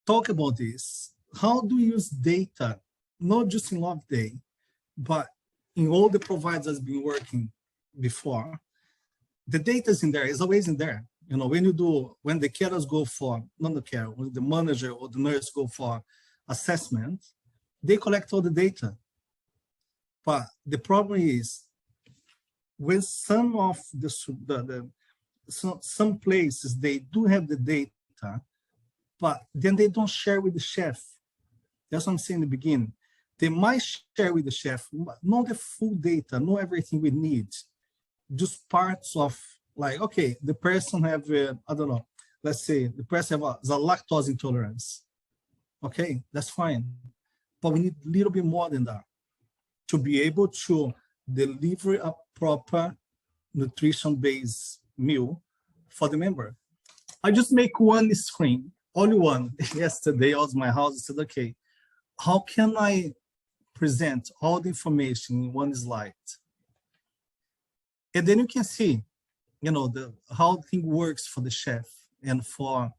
talk about this. How do we use data, not just in Loveday, but in all the providers that's been working before? The data is in there, it's always in there. You know, when the carers go for, not the carer, when the manager or the nurse go for assessment, they collect all the data. But the problem is, when some of some places, they do have the data, but then they don't share with the chef. That's what I'm saying in the beginning. They might share with the chef, not the full data, not everything we need, just parts of, like, okay, the person have, I don't know, let's say the person has a lactose intolerance. Okay, that's fine. But we need a little bit more than that to be able to deliver a proper nutrition-based meal for the member. I just make one screen, only one. Yesterday, I was in my house, I said, okay, how can I present all the information in one slide? And then you can see, you know, how thing works for the chef and for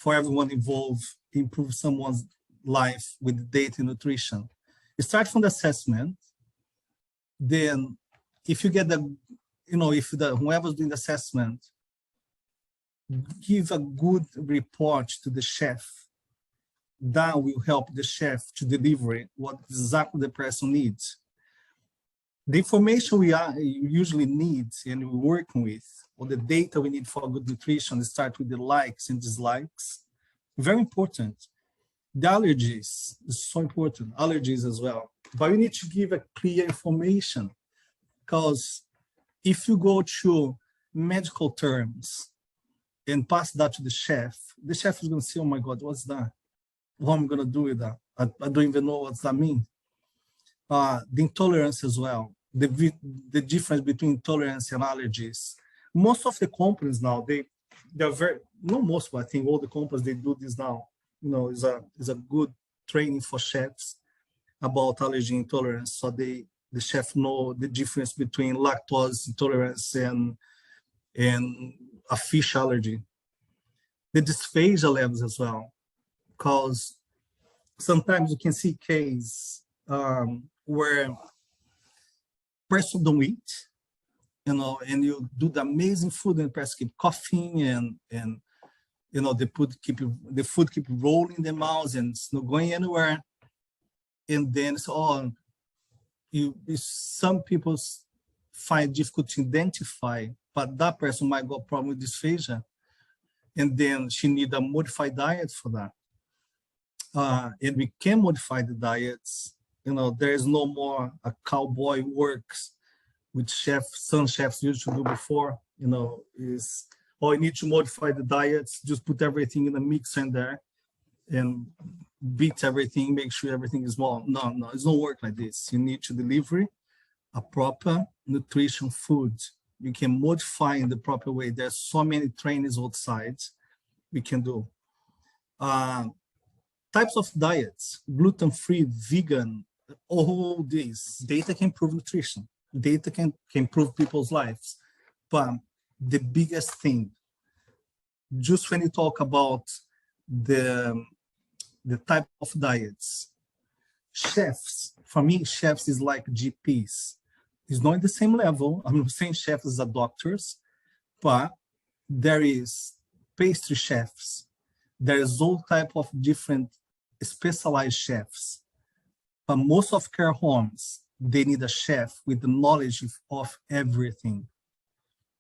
everyone involved, improve someone's life with data and nutrition. You start from the assessment. Then if you get the, you know, if whoever's doing the assessment, give a good report to the chef, that will help the chef to deliver what exactly the person needs. The information we usually need and we're working with, or the data we need for good nutrition, start with the likes and dislikes. Very important. The allergies is so important, allergies as well. But you need to give a clear information, because if you go to medical terms and pass that to the chef is going to say, oh my God, what's that? What am I going to do with that? I don't even know what that means. The intolerance as well, the difference between intolerance and allergies. Most of the companies now, they're very, not most, but I think all the companies, they do this now. You know, is a good training for chefs about allergy intolerance, so the chef know the difference between lactose intolerance and a fish allergy. The dysphagia levels as well, because sometimes you can see case where person don't eat, you know, and you do the amazing food and the person keep coughing and you know, the food keep rolling in the mouth and it's not going anywhere. And then it's all, some people find difficult to identify, but that person might got a problem with dysphagia. And then she need a modified diet for that. And we can modify the diets. You know, there is no more a cowboy works, which some chefs used to do before, you know, is, oh, you need to modify the diets, just put everything in a mixer in there and beat everything, make sure everything is well. No, it doesn't work like this. You need to deliver a proper nutrition food. You can modify in the proper way. There's so many trainings outside we can do. Types of diets, gluten-free, vegan, all these. Data can improve nutrition. Data can improve people's lives. But the biggest thing, just when you talk about the type of diets, chefs, for me, chefs is like GPs. It's not at the same level. I'm not saying chefs are doctors, but there is pastry chefs. There is all type of different specialized chefs. But most of care homes, they need a chef with the knowledge of everything.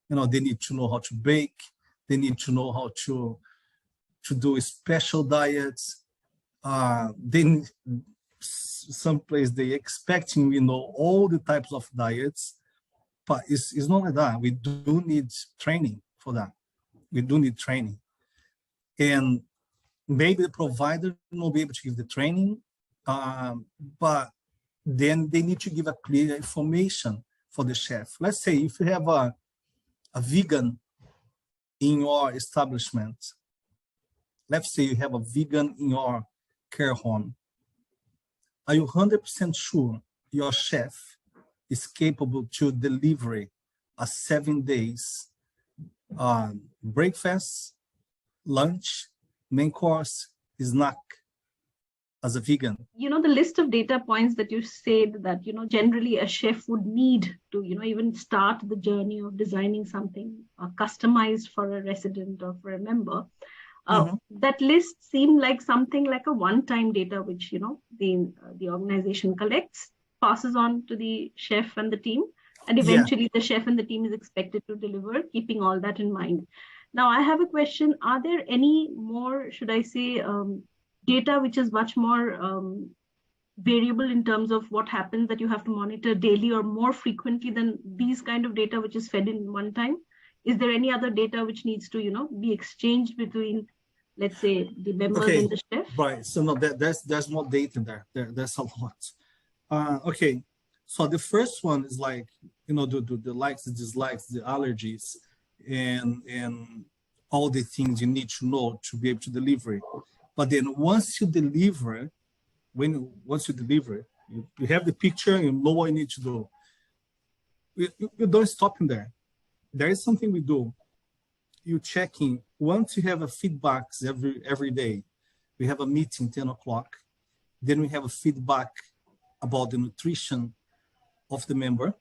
You know, they need to know how to bake. They need to know how to do special diets. Then someplace they expecting we know all the types of diets, but it's not like that. We do need training for that. We do need training. And maybe the provider will be able to give the training, but then they need to give a clear information for the chef. Let's say if you have a vegan in your establishment, let's say you have a vegan in your care home, are you 100% sure your chef is capable to deliver a 7 days breakfast, lunch, main course, snack as a vegan. You know, the list of data points that you said that, you know, generally a chef would need to, you know, even start the journey of designing something customized for a resident or for a member. That list seemed like something like a one-time data, which, you know, the organization collects, passes on to the chef and the team, and eventually the chef and the team is expected to deliver, keeping all that in mind. Now, I have a question. Are there any more, should I say, data which is much more variable in terms of what happens that you have to monitor daily or more frequently than these kind of data which is fed in one time? Is there any other data which needs to, you know, be exchanged between, let's say, the members and the chef? Right. So no, there's more data there. There's a lot. Okay. So the first one is like, you know, the likes, the dislikes, the allergies, and all the things you need to know to be able to deliver it. But then once you deliver, once you deliver, you have the picture, you know what you need to do. You don't stop in there. There is something we do. You checking once you have a feedbacks every day. We have a meeting 10 o'clock. Then we have a feedback about the nutrition of the member,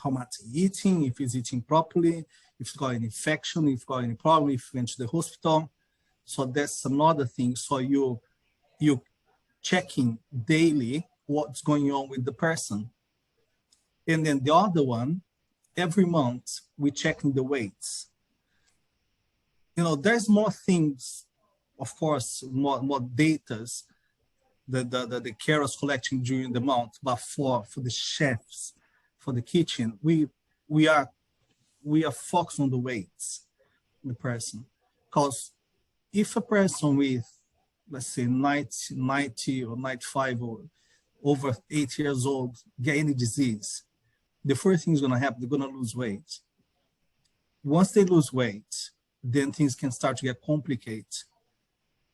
how much he's eating, if he's eating properly, if he's got an infection, if he's got any problem, if he went to the hospital. So that's another thing. So you checking daily what's going on with the person. And then the other one, every month, we checking the weights. You know, there's more things, of course, more datas that the carers collecting during the month, but for the chefs, for the kitchen, we are focused on the weights, the person. Because if a person with, let's say, 90 or 95 or over 8 years old get any disease, the first thing is going to happen, they're going to lose weight. Once they lose weight, then things can start to get complicated,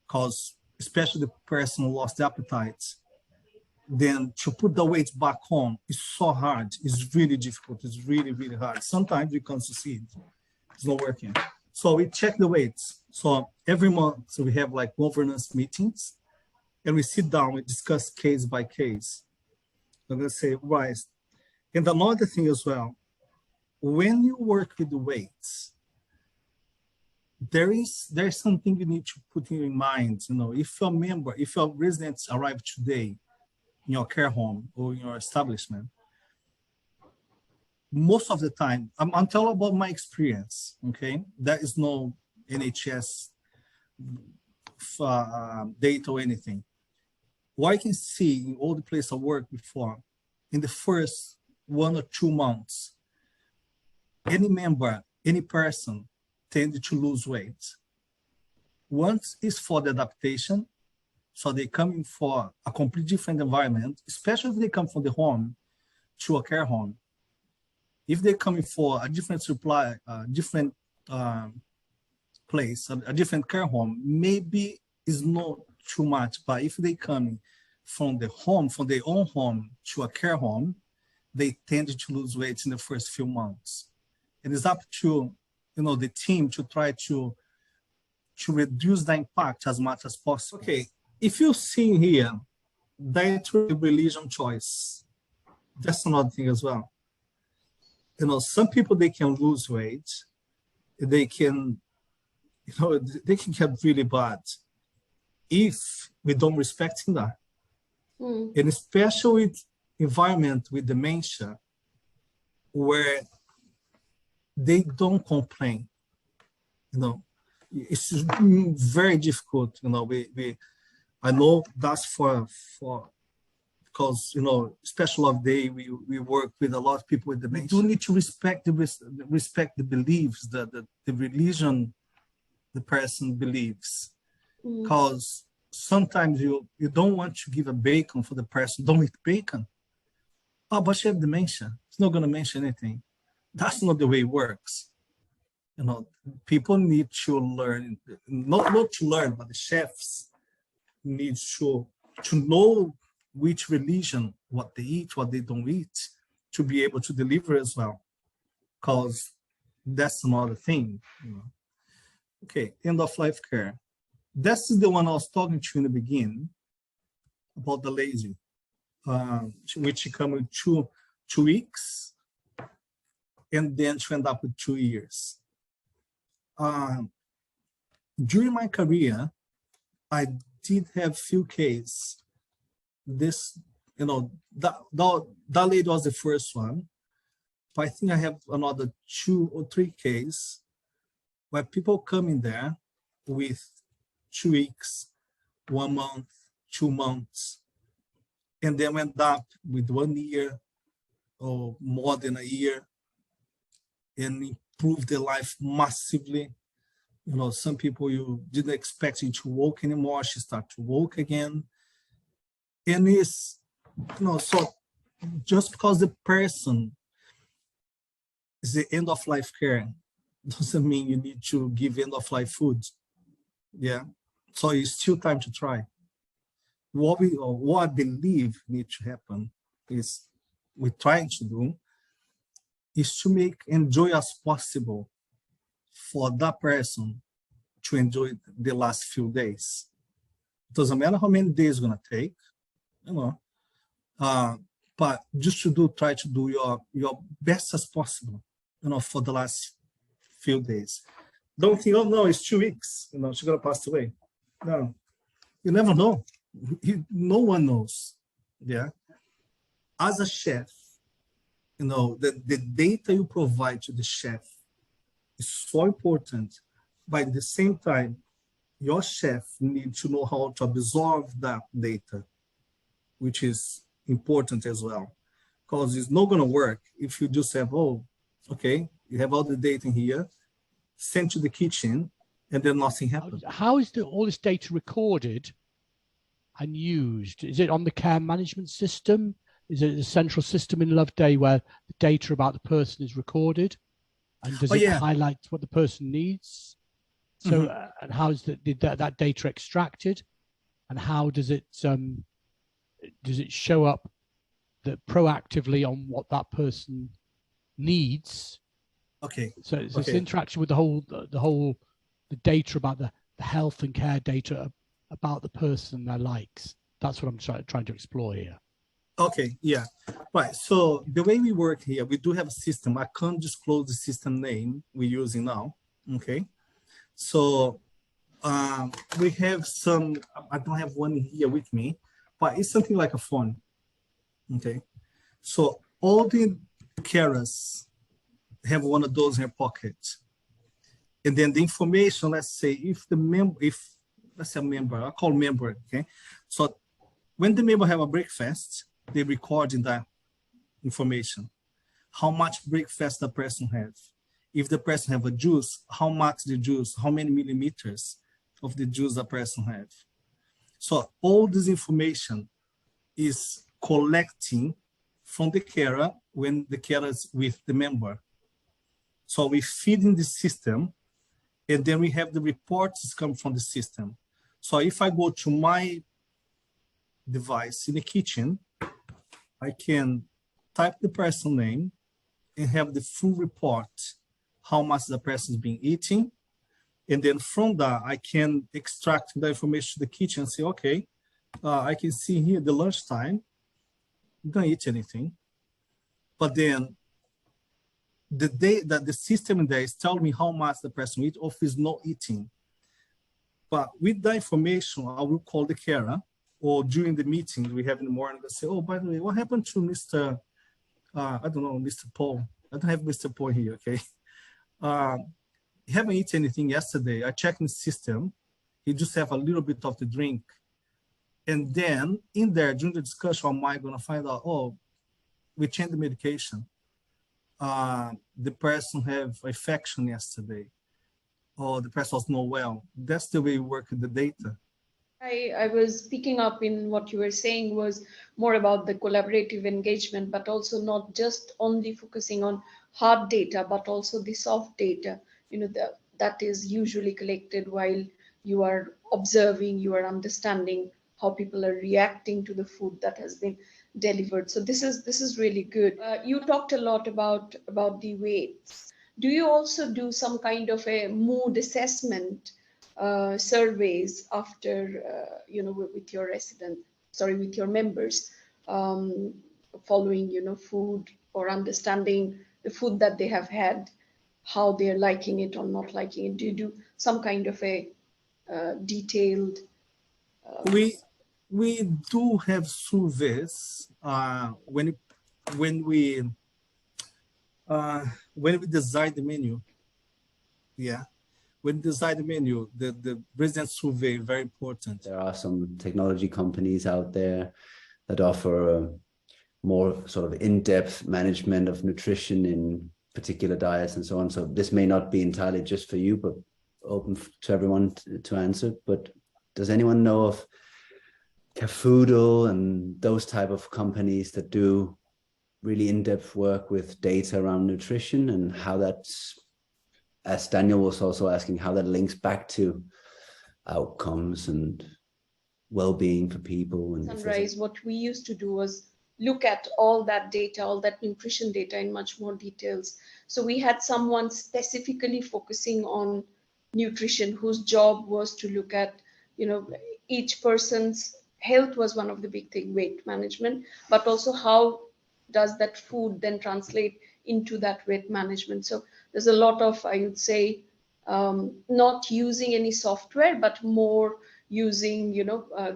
because especially the person who lost the appetite, then to put the weight back on is so hard. It's really difficult. It's really, really hard. Sometimes we can't succeed. It's not working. So we check the weights. So every month, so we have like governance meetings, and we sit down, we discuss case by case. I'm going to say, right. And another thing as well, when you work with the weights, there's something you need to put in your mind. You know, if your residents arrive today in your care home or in your establishment, most of the time, I'm telling about my experience, okay? There is no NHS data or anything. What I can see in all the places I worked before, in the first 1 or 2 months, any member, any person tended to lose weight. Once is for the adaptation, so they come in for a completely different environment, especially if they come from the home to a care home. If they're coming for a different supply, different place, a different care home, maybe it's not too much. But if they come from the home, from their own home to a care home, they tend to lose weight in the first few months. And it's up to, you know, the team to try to reduce the impact as much as possible. Okay, if you see here, dietary religion choice, that's another thing as well. You know, some people, they can lose weight, they can, you know, they can get really bad if we don't respect that. And especially with environment with dementia, where they don't complain, you know, it's very difficult. You know, I know that's for because, you know, especially Loveday, we work with a lot of people with dementia. We do need to respect the beliefs, the religion the person believes, because sometimes you don't want to give a bacon for the person. Don't eat bacon. Oh, but she has dementia. It's not going to mention anything. That's not the way it works. You know, people need to learn, not to learn, but the chefs need to know which religion, what they eat, what they don't eat, to be able to deliver as well. Because that's another thing. You know. Okay, end of life care. This is the one I was talking to you in the beginning about the lady, which come with two weeks, and then to end up with 2 years. During my career, I did have few cases. This, that lady was the first one, but I think I have another 2 or 3 cases where people come in there with 2 weeks, 1 month, 2 months, and then end up with 1 year or more than a year and improve their life massively. Some people you didn't expect you to walk anymore, she start to walk again. And it's, so just because the person is the end of life care doesn't mean you need to give end of life food. Yeah. So it's still time to try. What I believe needs to happen is we're trying to do is to make enjoy as possible for that person to enjoy the last few days. It doesn't matter how many days it's gonna take, but just to try to do your best as possible, for the last few days. Don't think, oh no, it's 2 weeks, she's gonna pass away. No, you never know. No one knows. Yeah. As a chef, the data you provide to the chef is so important, but at the same time, your chef needs to know how to absorb that data, which is important as well. Because it's not going to work if you just have, oh, okay, you have all the data in here, sent to the kitchen, and then nothing happens. How is all this data recorded and used? Is it on the care management system? Is it a central system in Loveday where the data about the person is recorded? And does it highlight what the person needs? So, and how is that data extracted? And how does it show up that proactively on what that person needs? Okay. So it's this interaction with the data about the health and care data about the person, their likes. That's what I'm trying to explore here. Okay, yeah, right. So the way we work here, we do have a system. I can't disclose the system name we're using now. Okay, so we have some. I don't have one here with me, but it's something like a phone. Okay, so all the carers have one of those in their pocket, and then the information. Let's say if let's say a member, I call member. Okay, so when the member have a breakfast, they record in that information. How much breakfast the person has. If the person have a juice, how much the juice, how many millimeters of the juice the person has. So all this information is collecting from the carer when the carer is with the member. So we feed in the system, and then we have the reports come from the system. So if I go to my device in the kitchen, I can type the person name and have the full report, how much the person is being eating. And then from that, I can extract the information to the kitchen and say, okay, I can see here the lunchtime, don't eat anything. But then the day that the system in there is telling me how much the person eats or if he's not eating. But with that information, I will call the carer, or during the meeting we have in the morning, they say, oh, by the way, what happened to Mr. I don't know, Mr. Paul? I don't have Mr. Paul here, okay? He haven't eaten anything yesterday. I checked in the system. He just have a little bit of the drink. And then in there, during the discussion, am I gonna find out, oh, we changed the medication. The person have infection yesterday, or the person was not well. That's the way we work with the data. I was picking up in what you were saying was more about the collaborative engagement, but also not just only focusing on hard data, but also the soft data, that is usually collected while you are observing, you are understanding how people are reacting to the food that has been delivered. So this is really good. You talked a lot about the weights. Do you also do some kind of a mood assessment surveys after, with your with your members, following, food, or understanding the food that they have had, how they're liking it or not liking it? Do you do some kind of a detailed? We do have surveys when we design the menu. Yeah, when design the menu, the resident survey very important. There are some technology companies out there that offer more sort of in-depth management of nutrition in particular diets and so on. So this may not be entirely just for you, but open to everyone to answer. But does anyone know of Cafoodle and those type of companies that do really in-depth work with data around nutrition, and how that's, as Daniel was also asking, how that links back to outcomes and well-being for people? And Sunrise, what we used to do was look at all that data, all that nutrition data in much more details. So we had someone specifically focusing on nutrition, whose job was to look at, each person's health was one of the big thing, weight management, but also how does that food then translate into that weight management. So there's a lot of, I would say, not using any software, but more using,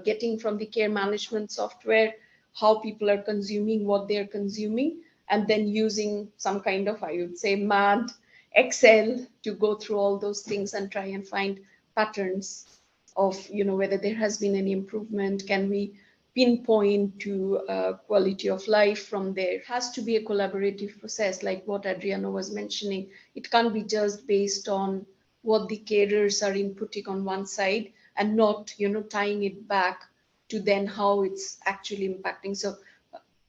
getting from the care management software, how people are consuming what they're consuming, and then using some kind of, I would say, mad Excel to go through all those things and try and find patterns of, whether there has been any improvement. Can we pinpoint to quality of life from there? It has to be a collaborative process, like what Adriano was mentioning. It can't be just based on what the carers are inputting on one side and not, tying it back to then how it's actually impacting. So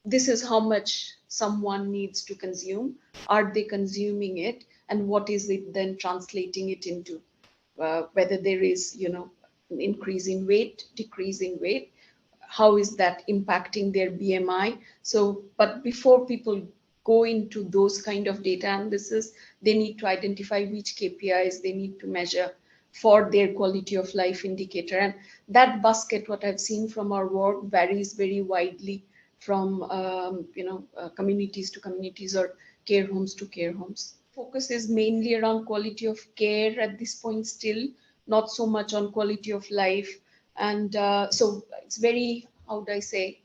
this is how much someone needs to consume. Are they consuming it? And what is it then translating it into? Whether there is, an increase in weight, decrease in weight, how is that impacting their BMI? So, but before people go into those kind of data analysis, they need to identify which KPIs they need to measure for their quality of life indicator. And that basket, what I've seen from our work, varies very widely from communities to communities or care homes to care homes. Focus is mainly around quality of care at this point still, not so much on quality of life. And so it's very, how would I say,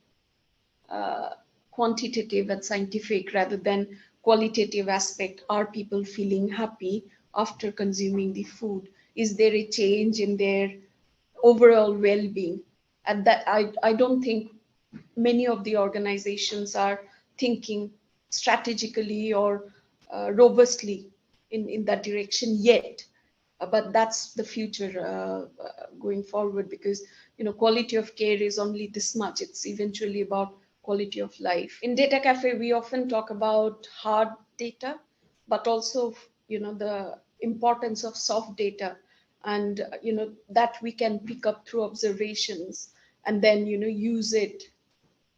quantitative and scientific rather than qualitative aspect. Are people feeling happy after consuming the food? Is there a change in their overall well-being? And that I don't think many of the organizations are thinking strategically or robustly in that direction yet. But that's the future going forward, because quality of care is only this much. It's eventually about quality of life. In Data Café, we often talk about hard data, but also the importance of soft data, and that we can pick up through observations and then use it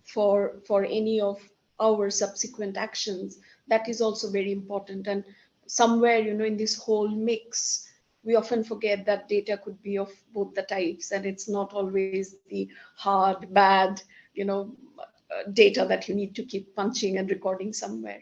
for any of our subsequent actions. That is also very important. And somewhere in this whole mix, we often forget that data could be of both the types, and it's not always the hard bad data that you need to keep punching and recording somewhere.